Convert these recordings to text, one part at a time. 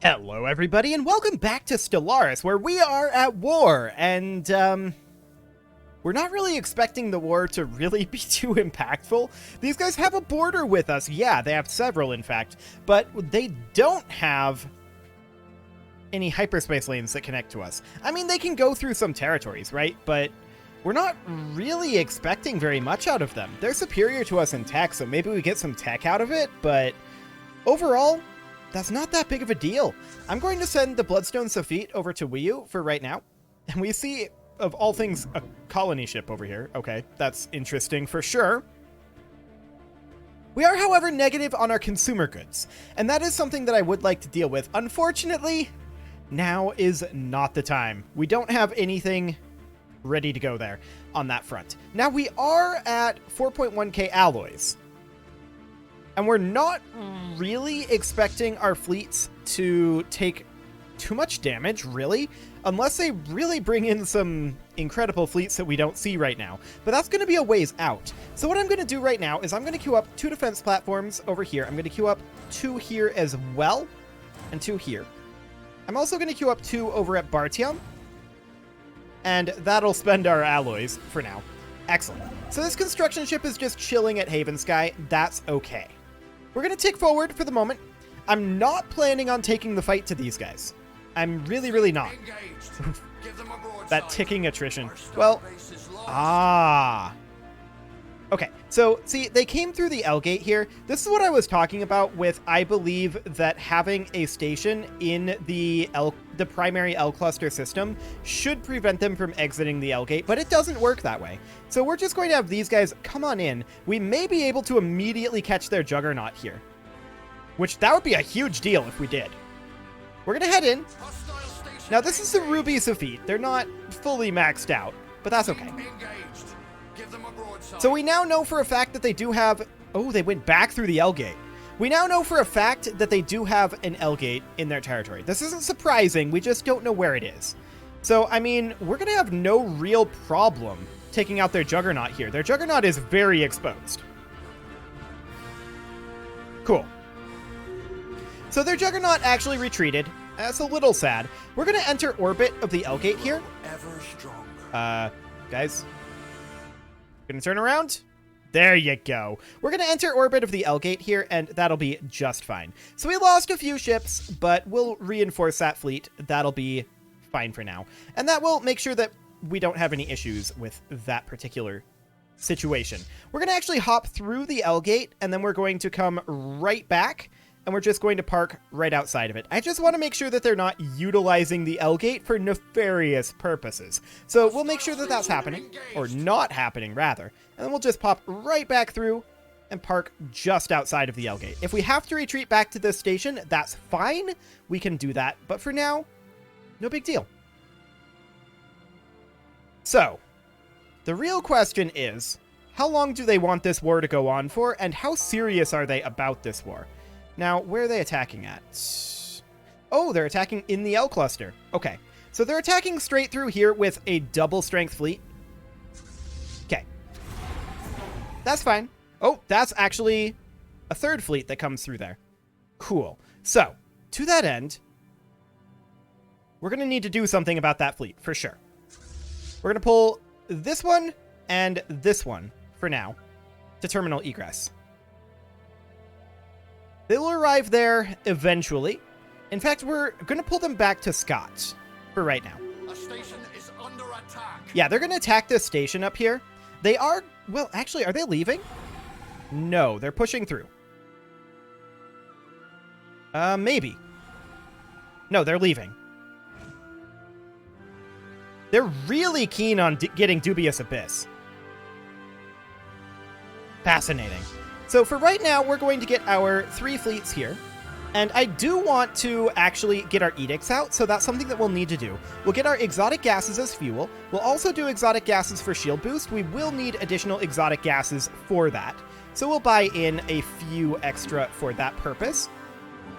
Hello everybody, and welcome back to Stellaris, where we are at war, and, we're not really expecting the war to really be too impactful. These guys have a border with us. Yeah, they have several, in fact, but they don't have any hyperspace lanes that connect to us. I mean, they can go through some territories, right? But we're not really expecting very much out of them. They're superior to us in tech, so maybe we get some tech out of it, but overall, that's not that big of a deal. I'm going to send the Bloodstone Sophite over to Wii U for right now. And we see, of all things, a colony ship over here. Okay, that's interesting for sure. We are, however, negative on our consumer goods. And that is something that I would like to deal with. Unfortunately, now is not the time. We don't have anything ready to go there on that front. Now, we are at 4.1k alloys. And we're not really expecting our fleets to take too much damage, really, unless they really bring in some incredible fleets that we don't see right now. But that's going to be a ways out. So what I'm going to do right now is I'm going to queue up 2 defense platforms over here. I'm going to queue up 2 here as well, and 2 here. I'm also going to queue up 2 over at Bartium, and that'll spend our alloys for now. Excellent. So this construction ship is just chilling at Haven Sky. That's okay. We're going to tick forward for the moment. I'm not planning on taking the fight to these guys. I'm really not. That ticking attrition. Well, okay, so see, they came through the L gate here. This is what I was talking about with, I believe, that having a station in the primary L cluster system should prevent them from exiting the L gate, but it doesn't work that way. So we're just going to have these guys come on in. We may be able to immediately catch their Juggernaut here, which that would be a huge deal if we did. We're going to head in. Now, this is the Ruby Sophite. They're not fully maxed out, but that's okay. So we now know for a fact that they do have... Oh, they went back through the L gate. We now know for a fact that they do have an L gate in their territory. This isn't surprising. We just don't know where it is. So, I mean, we're going to have no real problem taking out their Juggernaut here. Their Juggernaut is very exposed. Cool. So their Juggernaut actually retreated. That's a little sad. We're going to enter orbit of the L gate here. Guys... Gonna turn around. There you go. We're gonna enter orbit of the L gate here, and that'll be just fine. So we lost a few ships, but we'll reinforce that fleet. That'll be fine for now. And that will make sure that we don't have any issues with that particular situation. We're gonna actually hop through the L gate, and then we're going to come right back, and we're just going to park right outside of it. I just want to make sure that they're not utilizing the L gate for nefarious purposes. So we'll make sure that that's happening, or not happening, rather. And then we'll just pop right back through and park just outside of the L gate. If we have to retreat back to this station, that's fine. We can do that. But for now, no big deal. So, the real question is, how long do they want this war to go on for, and how serious are they about this war? Now, where are they attacking at? Oh, they're attacking in the L cluster. Okay, so they're attacking straight through here with a double strength fleet. Okay. That's fine. Oh, that's actually a third fleet that comes through there. Cool. So, to that end, we're going to need to do something about that fleet, for sure. We're going to pull this one and this one, for now, to terminal egress. They will arrive there eventually. In fact, we're going to pull them back to Scott for right now. A station is under attack. Yeah, they're going to attack this station up here. They are... Well, actually, are they leaving? No, they're pushing through. Maybe. No, they're leaving. They're really keen on getting Dubious Abyss. Fascinating. So for right now, we're going to get our 3 fleets here. And I do want to actually get our edicts out, so that's something that we'll need to do. We'll get our exotic gases as fuel. We'll also do exotic gases for shield boost. We will need additional exotic gases for that. So we'll buy in a few extra for that purpose.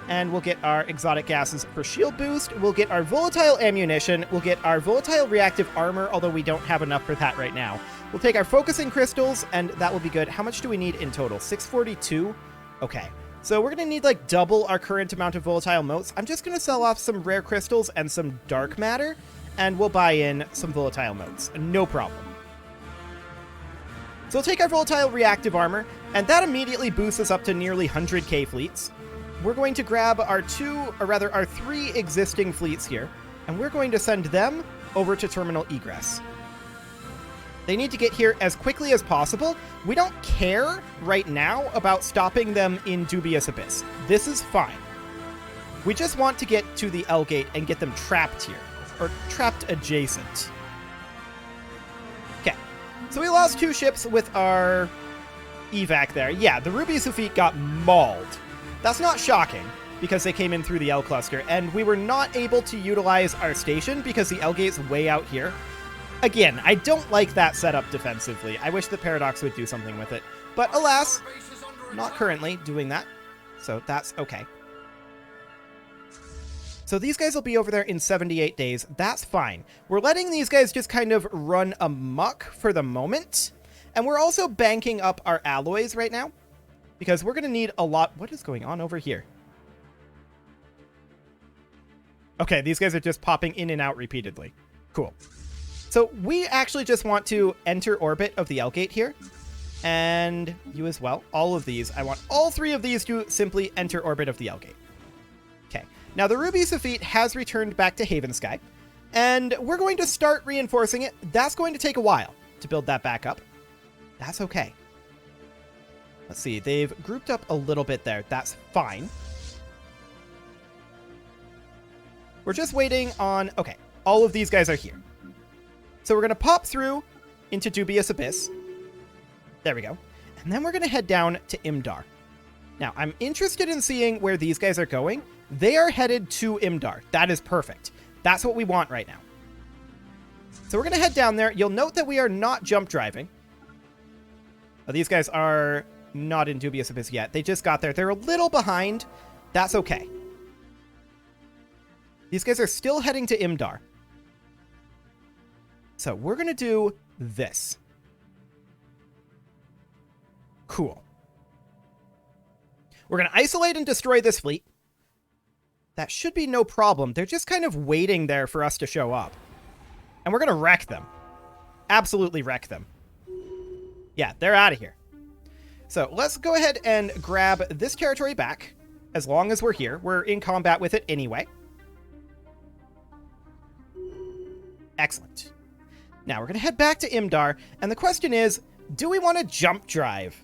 And we'll get our exotic gases for shield boost. We'll get our volatile ammunition. We'll get our volatile reactive armor, although we don't have enough for that right now. We'll take our focusing crystals, and that will be good. How much do we need in total? 642? Okay. So we're going to need like double our current amount of volatile motes. I'm just going to sell off some rare crystals and some dark matter, and we'll buy in some volatile motes. No problem. So we'll take our volatile reactive armor, and that immediately boosts us up to nearly 100k fleets. We're going to grab our our 3 existing fleets here, and we're going to send them over to terminal egress. They need to get here as quickly as possible. We don't care right now about stopping them in Dubious Abyss. This is fine. We just want to get to the L gate and get them trapped here, or trapped adjacent. Okay, so we lost 2 ships with our evac there. Yeah, the Ruby Sufite got mauled. That's not shocking, because they came in through the L cluster, and we were not able to utilize our station because the L gate's way out here. Again, I don't like that setup defensively. I wish the Paradox would do something with it. But alas, not currently doing that, so that's okay. So these guys will be over there in 78 days. That's fine. We're letting these guys just kind of run amok for the moment. And we're also banking up our alloys right now, because we're going to need a lot. What is going on over here? Okay, these guys are just popping in and out repeatedly. Cool. So we actually just want to enter orbit of the L gate here. And you as well. All of these. I want all 3 of these to simply enter orbit of the L gate. Okay. Now the Ruby Sufite has returned back to Haven Sky. And we're going to start reinforcing it. That's going to take a while to build that back up. That's okay. Let's see. They've grouped up a little bit there. That's fine. We're just waiting on... Okay. All of these guys are here. So we're going to pop through into Dubious Abyss. There we go. And then we're going to head down to Imdar. Now, I'm interested in seeing where these guys are going. They are headed to Imdar. That is perfect. That's what we want right now. So we're going to head down there. You'll note that we are not jump driving. Oh, these guys are not in Dubious Abyss yet. They just got there. They're a little behind. That's okay. These guys are still heading to Imdar. So we're going to do this. Cool. We're going to isolate and destroy this fleet. That should be no problem. They're just kind of waiting there for us to show up. And we're going to wreck them. Absolutely wreck them. Yeah, they're out of here. So let's go ahead and grab this territory back. As long as we're here. We're in combat with it anyway. Excellent. Now we're going to head back to Imdar, and the question is, do we want to jump drive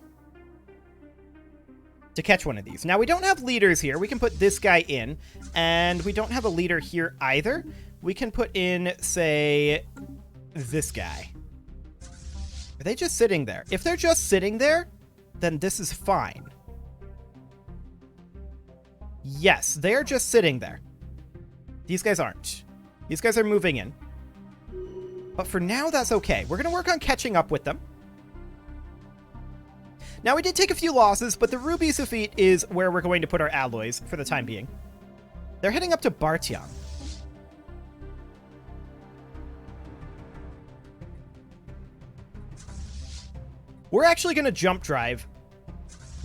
to catch one of these? Now, we don't have leaders here. We can put this guy in, and we don't have a leader here either. We can put in, say, this guy. Are they just sitting there? If they're just sitting there, then this is fine. Yes, they're just sitting there. These guys aren't. These guys are moving in. But for now, that's okay. We're going to work on catching up with them. Now, we did take a few losses, but the Ruby Sufite is where we're going to put our alloys for the time being. They're heading up to Bartian. We're actually going to jump drive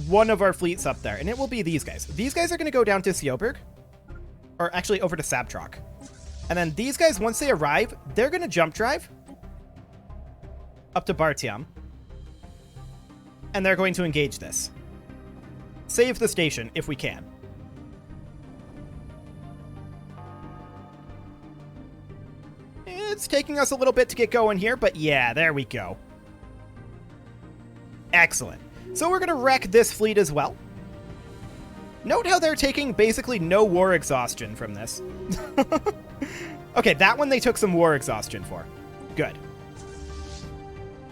one of our fleets up there, and it will be these guys. These guys are going to go down to Sjoberg, or actually over to Sabtrok. And then these guys, once they arrive, they're going to jump drive up to Bartiam. And they're going to engage this. Save the station if we can. It's taking us a little bit to get going here, but yeah, there we go. Excellent. So we're going to wreck this fleet as well. Note how they're taking basically no war exhaustion from this. Okay, that one they took some war exhaustion for. Good.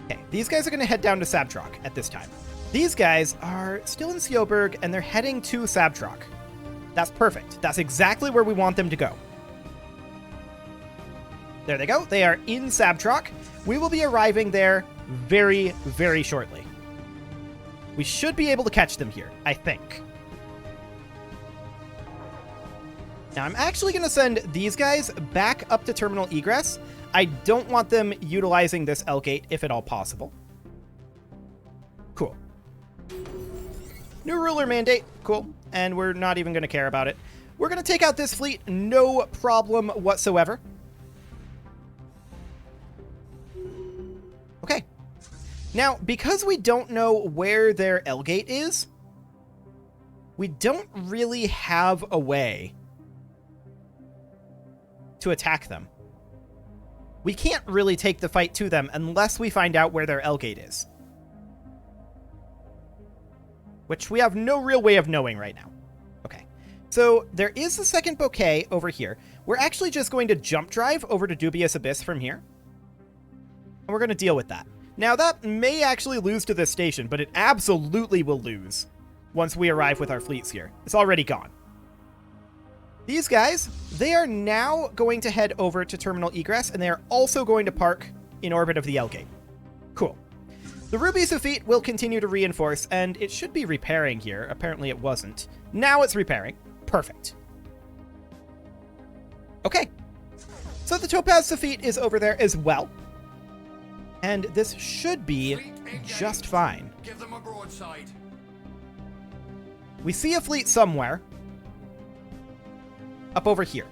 Okay, these guys are going to head down to Sabtrok at this time. These guys are still in Sjoberg, and they're heading to Sabtrok. That's perfect. That's exactly where we want them to go. There they go. They are in Sabtrok. We will be arriving there very, very shortly. We should be able to catch them here, I think. Now, I'm actually going to send these guys back up to terminal egress. I don't want them utilizing this L gate, if at all possible. Cool. New ruler mandate. Cool. And we're not even going to care about it. We're going to take out this fleet. No problem whatsoever. Okay. Now, because we don't know where their L gate is, we don't really have a way to attack them. We can't really take the fight to them unless we find out where their L gate is. Which we have no real way of knowing right now. Okay. So there is a second bouquet over here. We're actually just going to jump drive over to Dubious Abyss from here. And we're going to deal with that. Now that may actually lose to this station, but it absolutely will lose once we arrive with our fleets here. It's already gone. These guys, they are now going to head over to Terminal Egress, and they are also going to park in orbit of the L gate. Cool. The Ruby Sophite will continue to reinforce, and it should be repairing here. Apparently it wasn't. Now it's repairing. Perfect. Okay. So the Topaz Sophite is over there as well. And this should be just fine. Give them a broadside. We see a fleet somewhere. Up over here.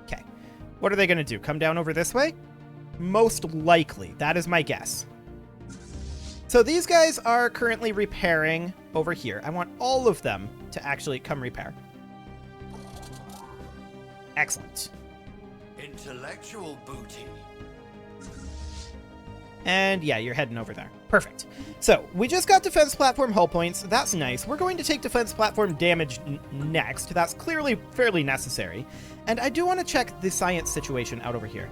Okay. What are they going to do? Come down over this way? Most likely. That is my guess. So these guys are currently repairing over here. I want all of them to actually come repair. Excellent. Intellectual booty. And yeah, you're heading over there. Perfect. So we just got defense platform hull points. That's nice. We're going to take defense platform damage next. That's clearly fairly necessary. And I do want to check the science situation out over here.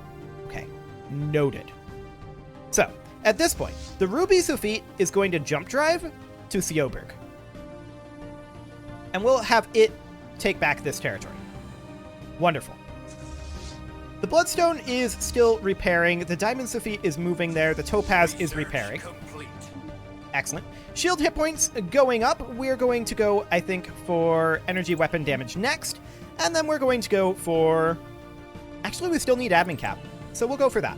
Okay. Noted. So at this point, the Ruby Sophite is going to jump drive to Sioberg. And we'll have it take back this territory. Wonderful. The Bloodstone is still repairing. The Diamond Sophite is moving there. The Topaz is repairing. Complete. Excellent. Shield hit points going up. We're going to go, I think, for energy weapon damage next. And then we're going to go for... Actually, we still need admin cap. So we'll go for that.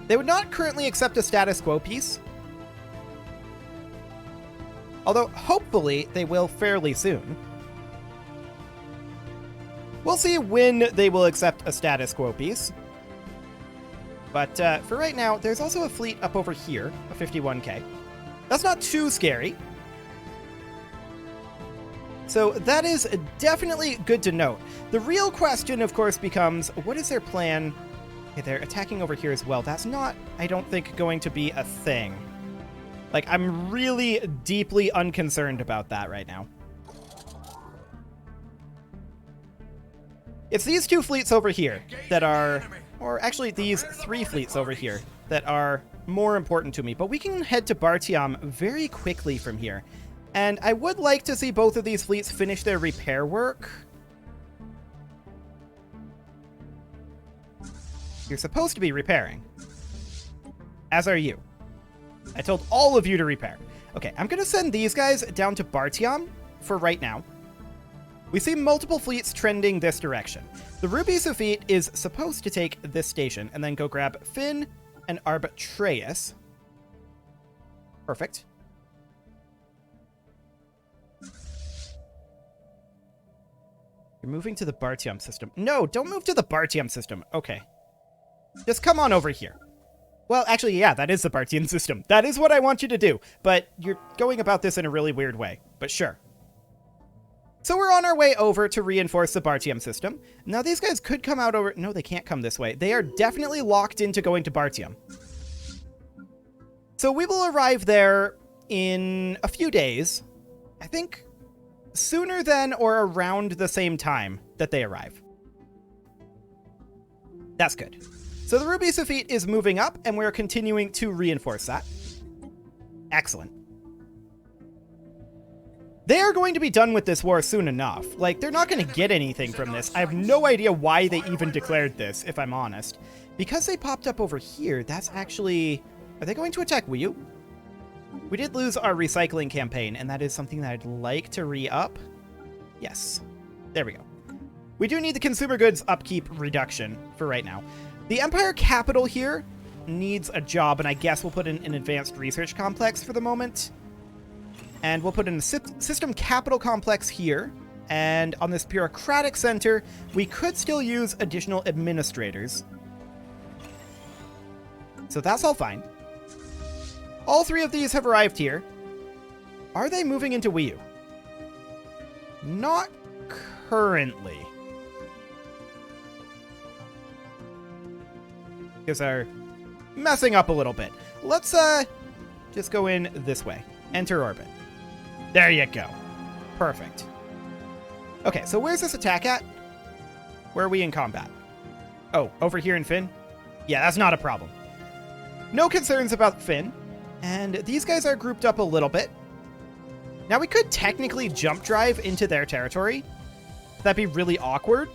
They would not currently accept a status quo piece. Although, hopefully, they will fairly soon. We'll see when they will accept a status quo piece. But for right now, there's also a fleet up over here, a 51k. That's not too scary. So that is definitely good to note. The real question, of course, becomes, what is their plan? Okay, they're attacking over here as well. That's not, I don't think, going to be a thing. Like, I'm really deeply unconcerned about that right now. It's these two fleets over here that are, or actually these three fleets over here that are more important to me. But we can head to Bartiam very quickly from here. And I would like to see both of these fleets finish their repair work. You're supposed to be repairing. As are you. I told all of you to repair. Okay, I'm going to send these guys down to Bartiam for right now. We see multiple fleets trending this direction. The Ruby Sophite is supposed to take this station and then go grab Finn and Atraitus. Perfect. You're moving to the Bartiam system. No, don't move to the Bartiam system. Okay. Just come on over here. Well, actually, yeah, that is the Bartian system. That is what I want you to do. But you're going about this in a really weird way. But sure. So we're on our way over to reinforce the Bartium system. Now these guys could come out over... No, they can't come this way. They are definitely locked into going to Bartium. So we will arrive there in a few days. I think sooner than or around the same time that they arrive. That's good. So the Ruby Sophite is moving up, and we're continuing to reinforce that. Excellent. They are going to be done with this war soon enough. Like, they're not going to get anything from this. I have no idea why they even declared this, if I'm honest. Because they popped up over here, that's actually... Are they going to attack Wii? We did lose our recycling campaign, and that is something that I'd like to re-up. Yes. There we go. We do need the consumer goods upkeep reduction for right now. The Empire capital here needs a job, and I guess we'll put in an advanced research complex for the moment. And we'll put in a system capital complex here. And on this bureaucratic center, we could still use additional administrators. So that's all fine. All 3 of these have arrived here. Are they moving into Wii U? Not currently. Because they're messing up a little bit. Let's just go in this way. Enter orbit. There you go. Perfect. Okay, so where's this attack at? Where are we in combat? Oh, over here in Finn? Yeah, that's not a problem. No concerns about Finn. And these guys are grouped up a little bit. Now, we could technically jump drive into their territory. That'd be really awkward.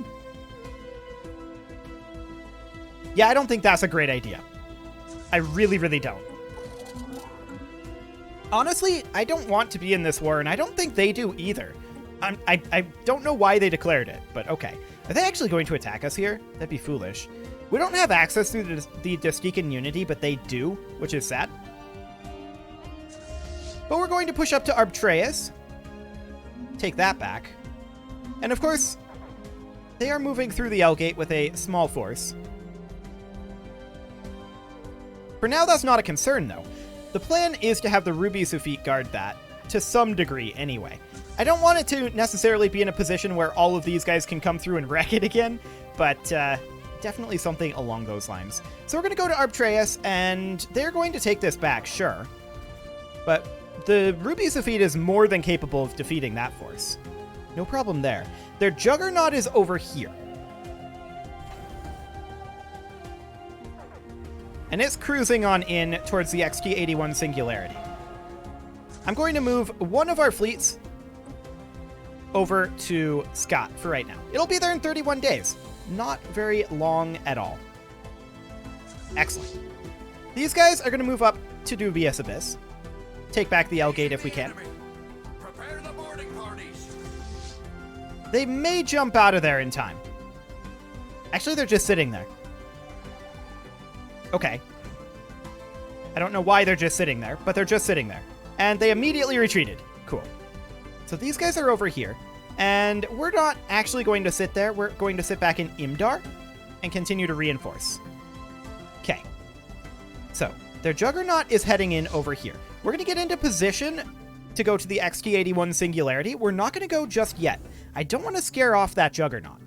Yeah, I don't think that's a great idea. I really, really don't. Honestly, I don't want to be in this war, and I don't think they do either. I don't know why they declared it, but okay. Are they actually going to attack us here? That'd be foolish. We don't have access to the Distican Unity, but they do, which is sad. But we're going to push up to Atraitus. Take that back. And of course, they are moving through the L Gate with a small force. For now, that's not a concern, though. The plan is to have the Ruby Sufite guard that, to some degree anyway. I don't want it to necessarily be in a position where all of these guys can come through and wreck it again, but definitely something along those lines. So we're going to go to Atraitus, and they're going to take this back, sure. But the Ruby Sufite is more than capable of defeating that force. No problem there. Their Juggernaut is over here. And it's cruising on in towards the XT-81 Singularity. I'm going to move one of our fleets over to Scott for right now. It'll be there in 31 days. Not very long at all. Excellent. These guys are going to move up to Dubious Abyss. Take back the L Gate if we can. Prepare the boarding parties. They may jump out of there in time. Actually, they're just sitting there. Okay. I don't know why they're just sitting there, but they're just sitting there. And they immediately retreated. Cool. So these guys are over here. And we're not actually going to sit there. We're going to sit back in Imdar and continue to reinforce. Okay. So their Juggernaut is heading in over here. We're going to get into position to go to the XT-81 Singularity. We're not going to go just yet. I don't want to scare off that Juggernaut.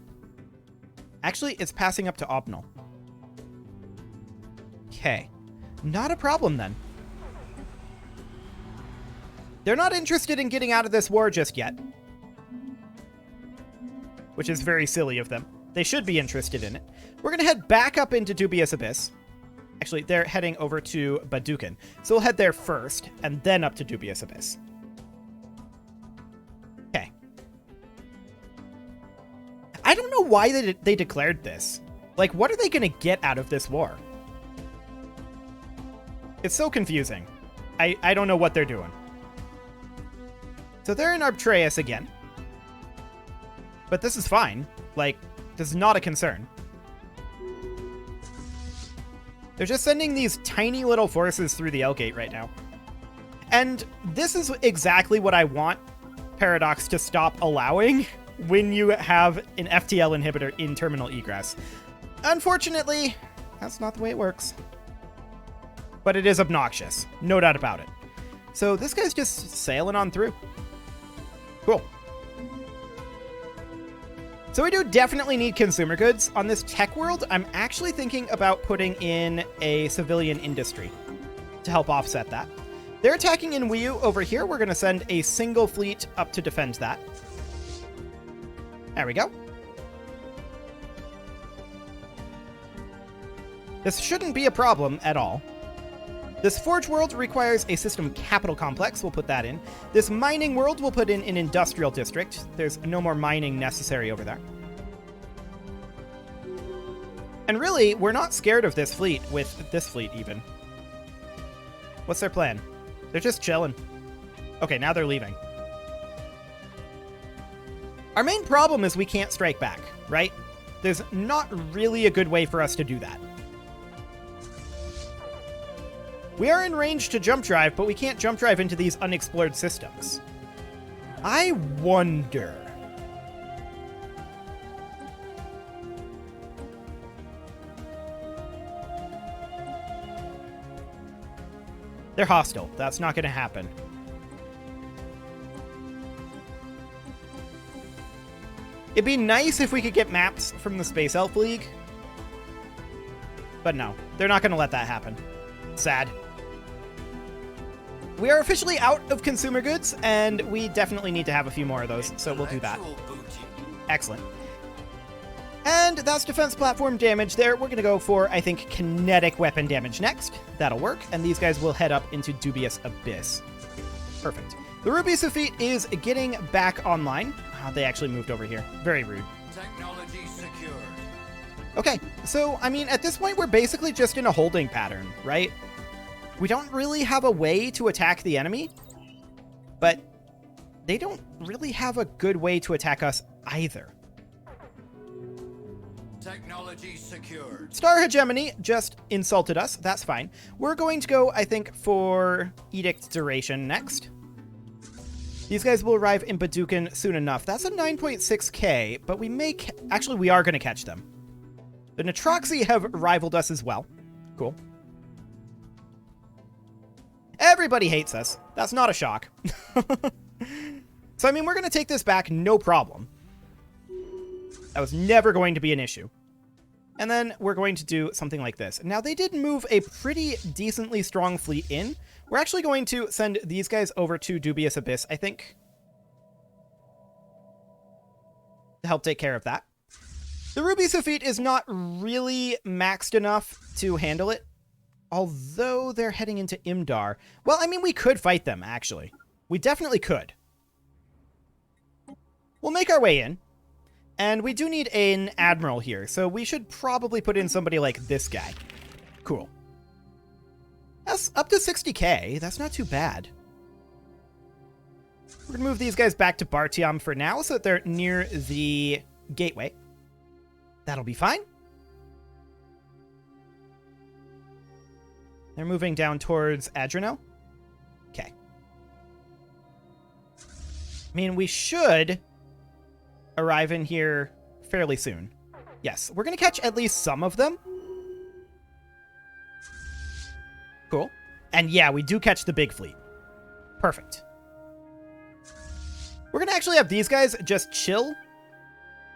Actually, it's passing up to Obnal. Okay. Not a problem then. They're not interested in getting out of this war just yet. Which is very silly of them. They should be interested in it. We're going to head back up into Dubious Abyss. Actually, they're heading over to Badukan. So we'll head there first, and then up to Dubious Abyss. Okay. I don't know why they declared this. Like, what are they going to get out of this war? It's so confusing. I don't know what they're doing. So they're in Atraitus again. But this is fine. Like, this is not a concern. They're just sending these tiny little forces through the L Gate right now. And this is exactly what I want Paradox to stop allowing when you have an FTL inhibitor in terminal egress. Unfortunately, that's not the way it works. But it is obnoxious. No doubt about it. So this guy's just sailing on through. Cool. So we do definitely need consumer goods. On this tech world, I'm actually thinking about putting in a civilian industry to help offset that. They're attacking in Wii U over here. We're going to send a single fleet up to defend that. There we go. This shouldn't be a problem at all. This Forge world requires a system capital complex. We'll put that in. This mining world we'll put in an industrial district. There's no more mining necessary over there. And really, we're not scared of this fleet with this fleet even. What's their plan? They're just chilling. Okay, now they're leaving. Our main problem is we can't strike back, right? There's not really a good way for us to do that. We are in range to jump drive, but we can't jump drive into these unexplored systems. I wonder... They're hostile. That's not going to happen. It'd be nice if we could get maps from the Space Elf League. But no, they're not going to let that happen. Sad. We are officially out of consumer goods, and we definitely need to have a few more of those, so we'll do that. Excellent. And that's defense platform damage there. We're going to go for, I think, kinetic weapon damage next. That'll work, and these guys will head up into Dubious Abyss. Perfect. The Ruby Sophite is getting back online. Oh, they actually moved over here. Very rude. Technology secured. Okay, so, I mean, at this point, we're basically just in a holding pattern, right? We don't really have a way to attack the enemy, but they don't really have a good way to attack us either. Technology secured. Star Hegemony just insulted us. That's fine. We're going to go, I think, for Edict Duration next. These guys will arrive in Badukan soon enough. That's a 9.6k, but we may... Actually, we are going to catch them. The Natroxy have rivaled us as well. Cool. Everybody hates us. That's not a shock. So, I mean, we're going to take this back, no problem. That was never going to be an issue. And then we're going to do something like this. Now, they did move a pretty decently strong fleet in. We're actually going to send these guys over to Dubious Abyss, I think, to help take care of that. The Ruby Sophite is not really maxed enough to handle it, although they're heading into Imdar. Well, I mean, we could fight them, actually. We definitely could. We'll make our way in. And we do need an admiral here, so we should probably put in somebody like this guy. Cool. That's up to 60k. That's not too bad. We're going to move these guys back to Bartiam for now so that they're near the gateway. That'll be fine. They're moving down towards Adrenal. Okay. I mean, we should arrive in here fairly soon. Yes, we're going to catch at least some of them. Cool. And yeah, we do catch the big fleet. Perfect. We're going to actually have these guys just chill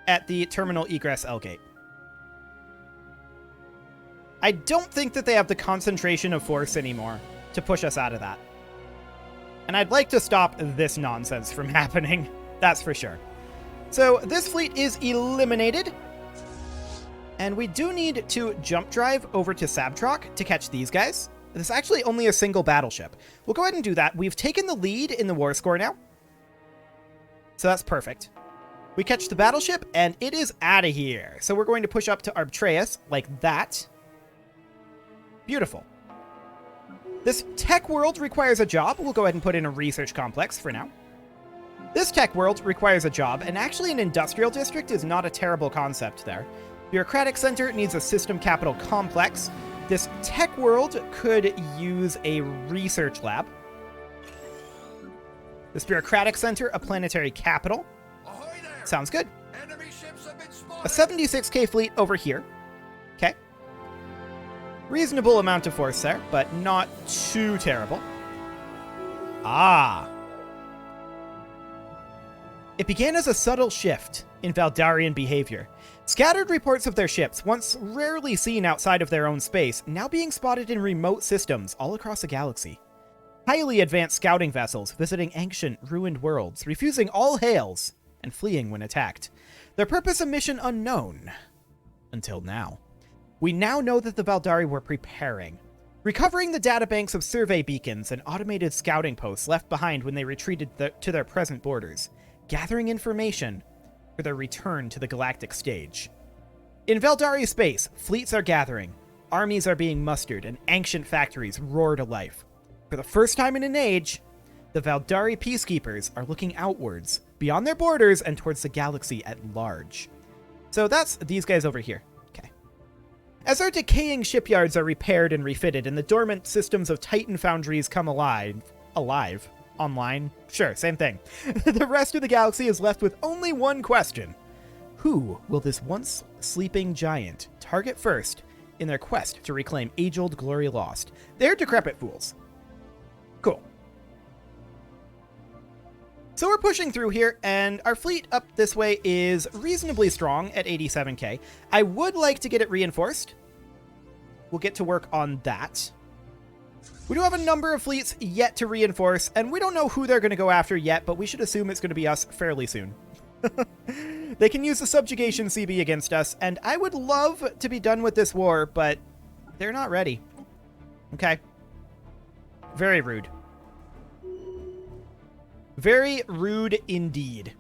at the terminal egress L gate. I don't think that they have the concentration of force anymore to push us out of that. And I'd like to stop this nonsense from happening. That's for sure. So this fleet is eliminated. And we do need to jump drive over to Sabtrock to catch these guys. This is actually only a single battleship. We'll go ahead and do that. We've taken the lead in the war score now. So that's perfect. We catch the battleship, and it is out of here. So we're going to push up to Atraitus like that. Beautiful. This tech world requires a job. We'll go ahead and put in a research complex for now. This tech world requires a job, and actually an industrial district is not a terrible concept there. Bureaucratic center needs a system capital complex. This tech world could use a research lab. This bureaucratic center, a planetary capital. Ahoy there! Sounds good. Enemy ships have been A spotted. 76k fleet over here. Okay. Reasonable amount of force there, but not too terrible. Ah. It began as a subtle shift in Valdarian behavior. Scattered reports of their ships, once rarely seen outside of their own space, now being spotted in remote systems all across the galaxy. Highly advanced scouting vessels visiting ancient, ruined worlds, refusing all hails and fleeing when attacked. Their purpose and mission unknown. Until now. We now know that the Valdari were preparing. Recovering the databanks of survey beacons and automated scouting posts left behind when they retreated to their present borders. Gathering information for their return to the galactic stage. In Valdari space, fleets are gathering, armies are being mustered, and ancient factories roar to life. For the first time in an age, the Valdari peacekeepers are looking outwards, beyond their borders and towards the galaxy at large. So that's these guys over here. Okay. As our decaying shipyards are repaired and refitted and the dormant systems of Titan foundries come online? Sure, same thing. The rest of the galaxy is left with only one question. Who will this once sleeping giant target first in their quest to reclaim age-old glory lost? They're decrepit fools. Cool. So we're pushing through here, and our fleet up this way is reasonably strong at 87k. I would like to get it reinforced. We'll get to work on that. We do have a number of fleets yet to reinforce, and we don't know who they're going to go after yet, but we should assume it's going to be us fairly soon. They can use the subjugation CB against us, and I would love to be done with this war, but they're not ready. Okay. Very rude. Very rude indeed.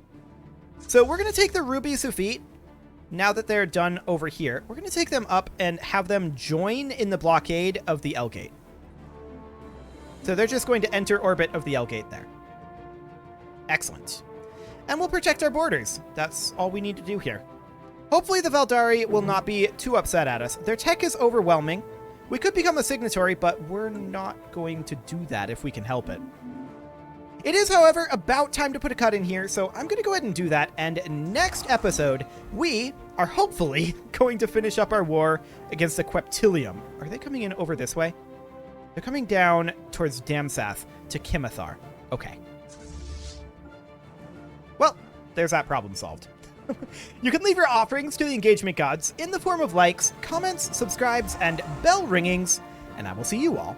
So we're going to take the Ruby Sufit, now that they're done over here. We're going to take them up and have them join in the blockade of the L Gate. So they're just going to enter orbit of the L Gate there. Excellent. And we'll protect our borders. That's all we need to do here. Hopefully the Valdari will not be too upset at us. Their tech is overwhelming. We could become a signatory, but we're not going to do that if we can help it. It is, however, about time to put a cut in here, so I'm going to go ahead and do that, and next episode, we are hopefully going to finish up our war against the Queptilium. Are they coming in over this way? They're coming down towards Damsath to Kimithar. Okay. Well, there's that problem solved. You can leave your offerings to the engagement gods in the form of likes, comments, subscribes, and bell ringings, and I will see you all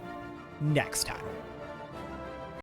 next time.